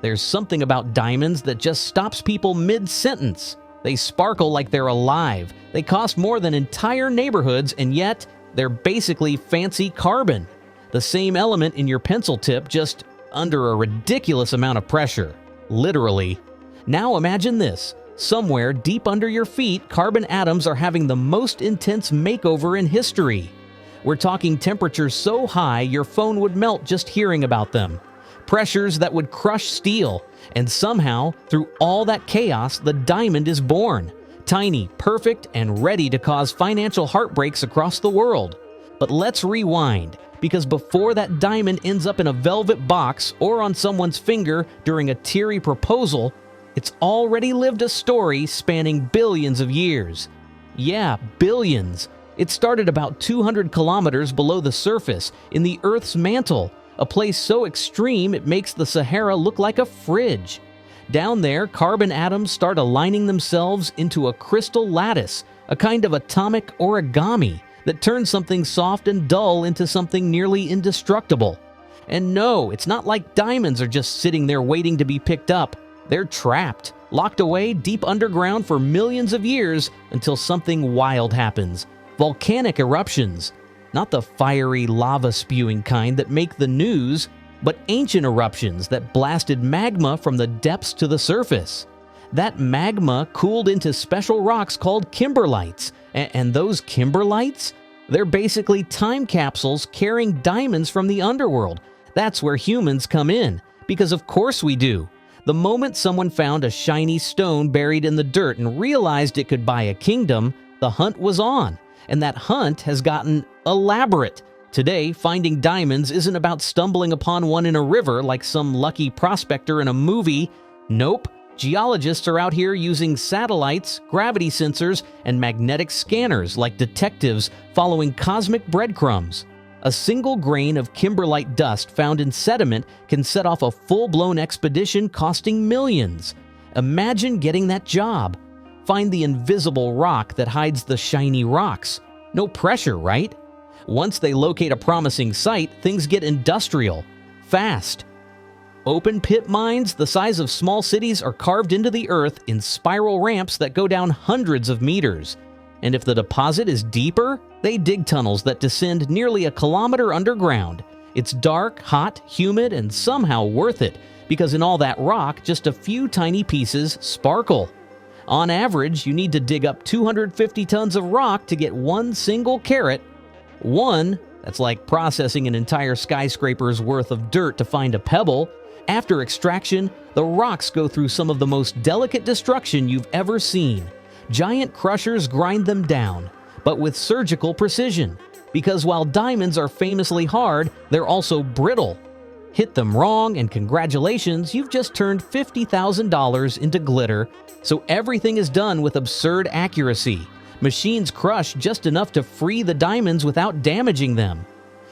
There's something about diamonds that just stops people mid-sentence. They sparkle like they're alive. They cost more than entire neighborhoods, and yet they're basically fancy carbon. The same element in your pencil tip, just under a ridiculous amount of pressure. Literally. Now imagine this. Somewhere deep under your feet, carbon atoms are having the most intense makeover in history. We're talking temperatures so high your phone would melt just hearing about them. Pressures that would crush steel. And somehow, through all that chaos, the diamond is born. Tiny, perfect, and ready to cause financial heartbreaks across the world. But let's rewind, because before that diamond ends up in a velvet box or on someone's finger during a teary proposal, it's already lived a story spanning billions of years. Yeah, billions. It started about 200 kilometers below the surface, in the Earth's mantle, a place so extreme it makes the Sahara look like a fridge. Down there, carbon atoms start aligning themselves into a crystal lattice, a kind of atomic origami that turns something soft and dull into something nearly indestructible. And no, it's not like diamonds are just sitting there waiting to be picked up. They're trapped, locked away deep underground for millions of years until something wild happens. Volcanic eruptions. Not the fiery, lava-spewing kind that make the news, but ancient eruptions that blasted magma from the depths to the surface. That magma cooled into special rocks called kimberlites. And those kimberlites? They're basically time capsules carrying diamonds from the underworld. That's where humans come in, because of course we do. The moment someone found a shiny stone buried in the dirt and realized it could buy a kingdom, the hunt was on. And that hunt has gotten elaborate. Today, finding diamonds isn't about stumbling upon one in a river like some lucky prospector in a movie. Nope. Geologists are out here using satellites, gravity sensors, and magnetic scanners like detectives following cosmic breadcrumbs. A single grain of kimberlite dust found in sediment can set off a full-blown expedition costing millions. Imagine getting that job. Find the invisible rock that hides the shiny rocks. No pressure, right? Once they locate a promising site, things get industrial. Fast. Open pit mines the size of small cities are carved into the earth in spiral ramps that go down hundreds of meters. And if the deposit is deeper, they dig tunnels that descend nearly a kilometer underground. It's dark, hot, humid, and somehow worth it, because in all that rock, just a few tiny pieces sparkle. On average, you need to dig up 250 tons of rock to get one single carat. One, that's like processing an entire skyscraper's worth of dirt to find a pebble. After extraction, the rocks go through some of the most delicate destruction you've ever seen. Giant crushers grind them down, but with surgical precision. Because while diamonds are famously hard, they're also brittle. Hit them wrong, and congratulations, you've just turned $50,000 into glitter. So everything is done with absurd accuracy. Machines crush just enough to free the diamonds without damaging them.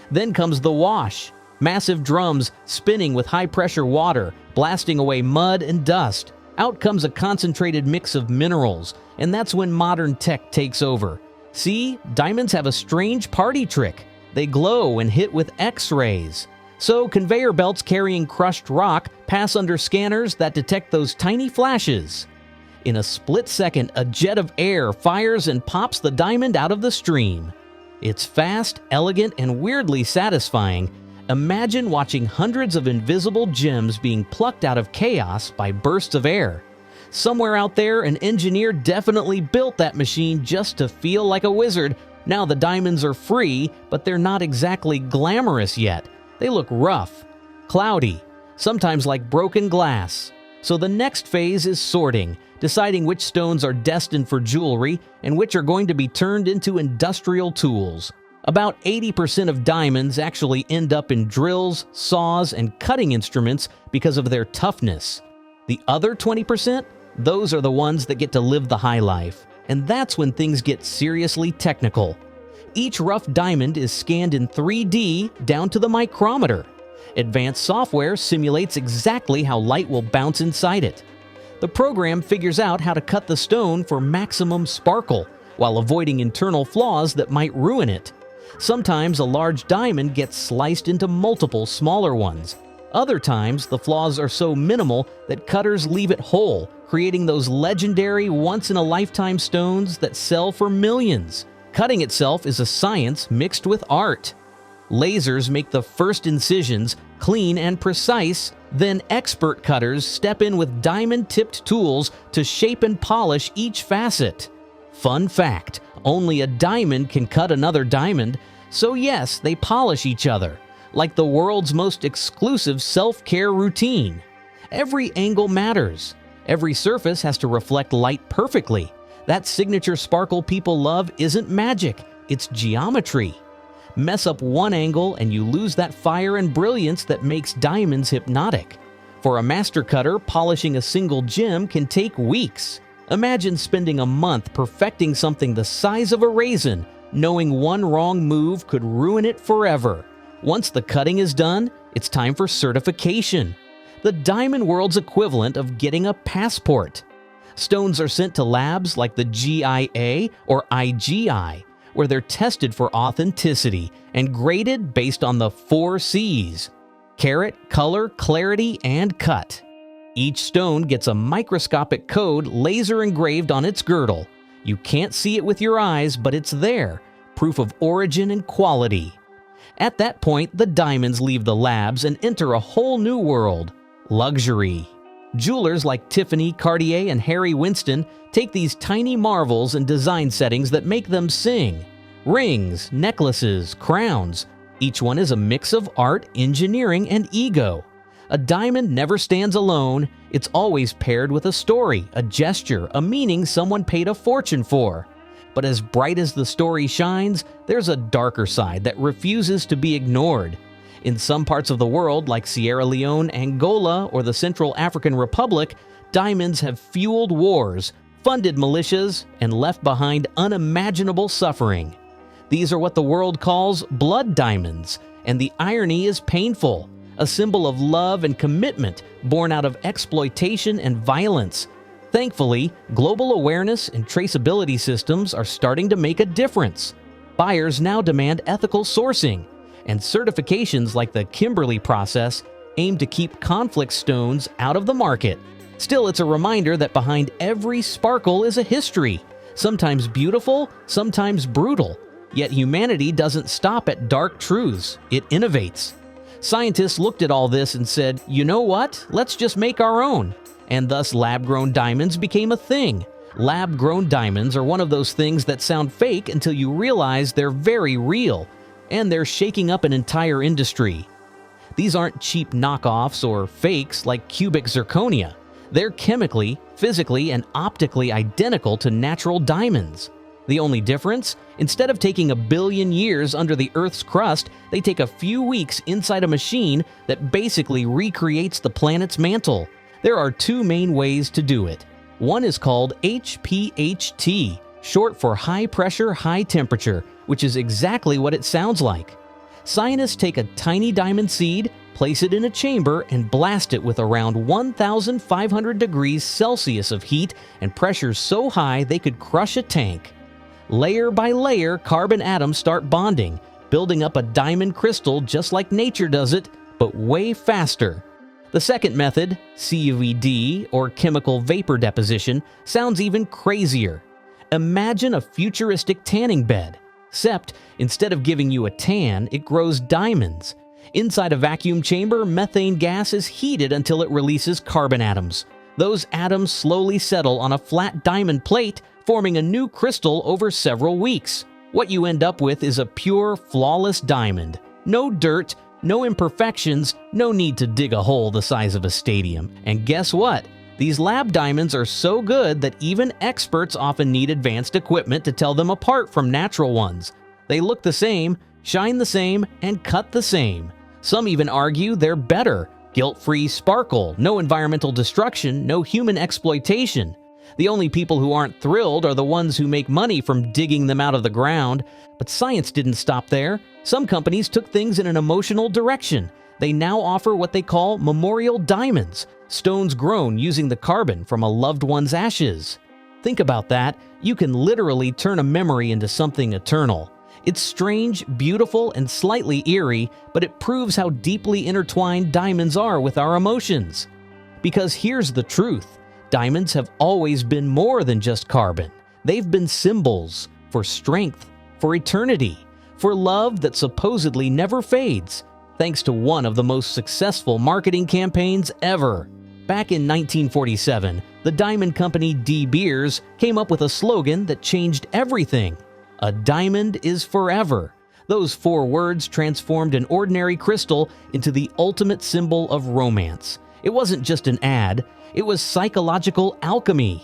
Then comes the wash. Massive drums spinning with high-pressure water, blasting away mud and dust. Out comes a concentrated mix of minerals, and that's when modern tech takes over. See, diamonds have a strange party trick. They glow and hit with X-rays. So conveyor belts carrying crushed rock pass under scanners that detect those tiny flashes. In a split second, a jet of air fires and pops the diamond out of the stream. It's fast, elegant, and weirdly satisfying. Imagine watching hundreds of invisible gems being plucked out of chaos by bursts of air. Somewhere out there, an engineer definitely built that machine just to feel like a wizard. Now the diamonds are free, but they're not exactly glamorous yet. They look rough, cloudy, sometimes like broken glass. So the next phase is sorting, deciding which stones are destined for jewelry and which are going to be turned into industrial tools. About 80% of diamonds actually end up in drills, saws, and cutting instruments because of their toughness. The other 20%? Those are the ones that get to live the high life. And that's when things get seriously technical. Each rough diamond is scanned in 3D down to the micrometer. Advanced software simulates exactly how light will bounce inside it. The program figures out how to cut the stone for maximum sparkle, while avoiding internal flaws that might ruin it. Sometimes a large diamond gets sliced into multiple smaller ones. Other times, the flaws are so minimal that cutters leave it whole, creating those legendary once-in-a-lifetime stones that sell for millions. Cutting itself is a science mixed with art. Lasers make the first incisions clean and precise, then expert cutters step in with diamond-tipped tools to shape and polish each facet. Fun fact, only a diamond can cut another diamond, so yes, they polish each other, like the world's most exclusive self-care routine. Every angle matters. Every surface has to reflect light perfectly. That signature sparkle people love isn't magic, it's geometry. Mess up one angle and you lose that fire and brilliance that makes diamonds hypnotic. For a master cutter, polishing a single gem can take weeks. Imagine spending a month perfecting something the size of a raisin, knowing one wrong move could ruin it forever. Once the cutting is done, it's time for certification, the diamond world's equivalent of getting a passport. Stones are sent to labs like the GIA or IGI, where they're tested for authenticity and graded based on the 4 C's: carat, color, clarity, and cut. Each stone gets a microscopic code laser engraved on its girdle. You can't see it with your eyes, but it's there, proof of origin and quality. At that point, the diamonds leave the labs and enter a whole new world: luxury. Jewelers like Tiffany, Cartier, and Harry Winston take these tiny marvels and design settings that make them sing. Rings, necklaces, crowns. Each one is a mix of art, engineering, and ego. A diamond never stands alone. It's always paired with a story, a gesture, a meaning someone paid a fortune for. But as bright as the story shines, there's a darker side that refuses to be ignored. In some parts of the world, like Sierra Leone, Angola, or the Central African Republic, diamonds have fueled wars, funded militias, and left behind unimaginable suffering. These are what the world calls blood diamonds, and the irony is painful, a symbol of love and commitment born out of exploitation and violence. Thankfully, global awareness and traceability systems are starting to make a difference. Buyers now demand ethical sourcing, and certifications like the Kimberley process aim to keep conflict stones out of the market. Still, it's a reminder that behind every sparkle is a history, sometimes beautiful, sometimes brutal. Yet humanity doesn't stop at dark truths, it innovates. Scientists looked at all this and said, you know what, let's just make our own. And thus lab-grown diamonds became a thing. Lab-grown diamonds are one of those things that sound fake until you realize they're very real, and they're shaking up an entire industry. These aren't cheap knockoffs or fakes like cubic zirconia. They're chemically, physically, and optically identical to natural diamonds. The only difference? Instead of taking 1 billion years under the Earth's crust, they take a few weeks inside a machine that basically recreates the planet's mantle. There are 2 main ways to do it. One is called HPHT, short for high pressure, high temperature, which is exactly what it sounds like. Scientists take a tiny diamond seed, place it in a chamber, and blast it with around 1,500 degrees Celsius of heat and pressure so high they could crush a tank. Layer by layer, carbon atoms start bonding, building up a diamond crystal just like nature does it, but way faster. The second method, CVD, or chemical vapor deposition, sounds even crazier. Imagine a futuristic tanning bed, except instead of giving you a tan, it grows diamonds. Inside a vacuum chamber, methane gas is heated until it releases carbon atoms. Those atoms slowly settle on a flat diamond plate, forming a new crystal over several weeks. What you end up with is a pure, flawless diamond. No dirt, no imperfections, no need to dig a hole the size of a stadium. And guess what? These lab diamonds are so good that even experts often need advanced equipment to tell them apart from natural ones. They look the same, shine the same, and cut the same. Some even argue they're better. Guilt-free sparkle, no environmental destruction, no human exploitation. The only people who aren't thrilled are the ones who make money from digging them out of the ground. But science didn't stop there. Some companies took things in an emotional direction. They now offer what they call memorial diamonds, stones grown using the carbon from a loved one's ashes. Think about that. You can literally turn a memory into something eternal. It's strange, beautiful, and slightly eerie, but it proves how deeply intertwined diamonds are with our emotions. Because here's the truth. Diamonds have always been more than just carbon. They've been symbols for strength, for eternity, for love that supposedly never fades, thanks to one of the most successful marketing campaigns ever. Back in 1947, the diamond company De Beers came up with a slogan that changed everything. "A diamond is forever." Those 4 words transformed an ordinary crystal into the ultimate symbol of romance. It wasn't just an ad, it was psychological alchemy.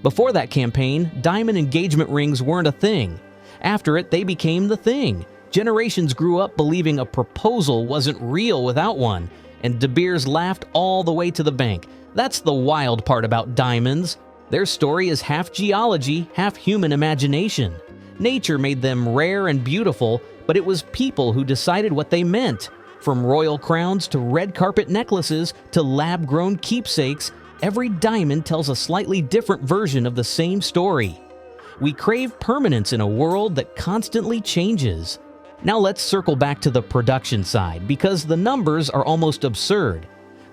Before that campaign, diamond engagement rings weren't a thing. After it, they became the thing. Generations grew up believing a proposal wasn't real without one, and De Beers laughed all the way to the bank. That's the wild part about diamonds. Their story is half geology, half human imagination. Nature made them rare and beautiful, but it was people who decided what they meant. From royal crowns to red carpet necklaces to lab-grown keepsakes, every diamond tells a slightly different version of the same story. We crave permanence in a world that constantly changes. Now let's circle back to the production side, because the numbers are almost absurd.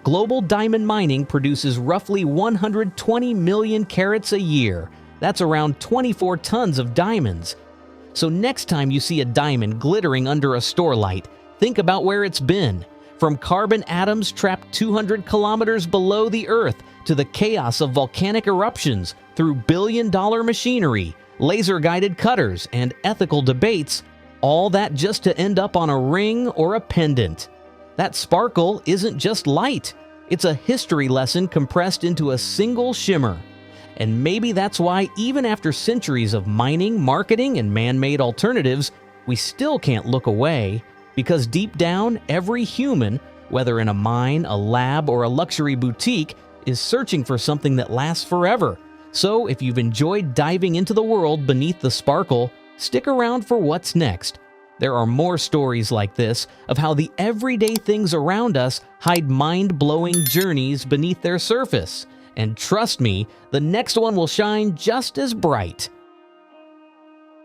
Global diamond mining produces roughly 120 million carats a year. That's around 24 tons of diamonds. So next time you see a diamond glittering under a store light, think about where it's been. From carbon atoms trapped 200 kilometers below the Earth to the chaos of volcanic eruptions, through billion-dollar machinery, laser-guided cutters, and ethical debates, all that just to end up on a ring or a pendant. That sparkle isn't just light. It's a history lesson compressed into a single shimmer. And maybe that's why even after centuries of mining, marketing, and man-made alternatives, we still can't look away. Because deep down, every human, whether in a mine, a lab, or a luxury boutique, is searching for something that lasts forever. So if you've enjoyed diving into the world beneath the sparkle, stick around for what's next. There are more stories like this of how the everyday things around us hide mind-blowing journeys beneath their surface. And trust me, the next one will shine just as bright.